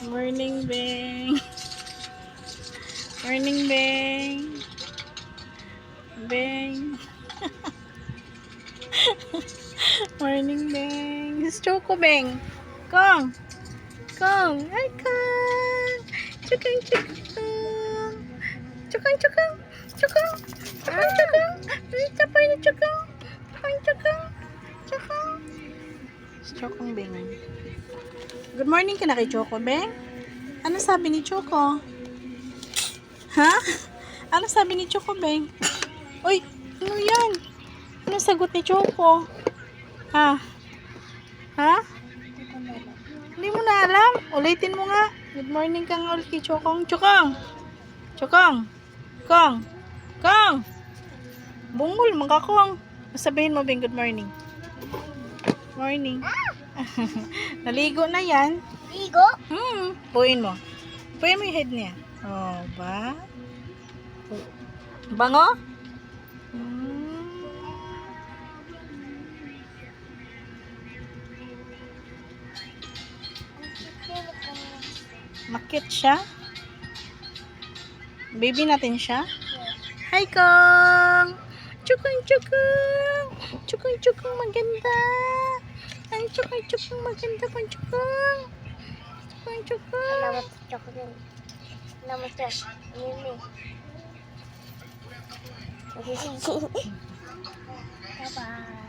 Morning, Beng. Morning, Beng. Beng. Morning, Beng. This is Choco, Beng. Kong. Kong. Hi, Kong. Chukang, chukang. Chukang, chukang. Chukang. Chukang, chukang. Ay, tapay na chukang. Chukang, chukang. Chukang. Chokong, Beng. Good morning ka na kay Choco, Beng. Ano sabi ni Choco? Ha? Ano sabi ni Choco, Beng? Uy, ano yan? Ano sagot ni Choco? Ha? Ha? Hindi mo na alam? Ulitin mo nga. Good morning ka nga ulit kay Chokong. Chokong! Chokong! Kong! Kong! Bungol, magkakong. Sabihin mo, Beng, good morning. Morning. Naligo na yan. Ligo? Puin mo. Puin mo yung head niya. Oh, ba? Bango? Makit siya? Baby natin siya? Hi, Kong! Chukong, chukong! Chukong, chukong, maganda! Ang chukong, chukong, maganda pang chukong! Chukong, chukong! Alamat sa chocolate. Alamat sa mimi. Bye-bye.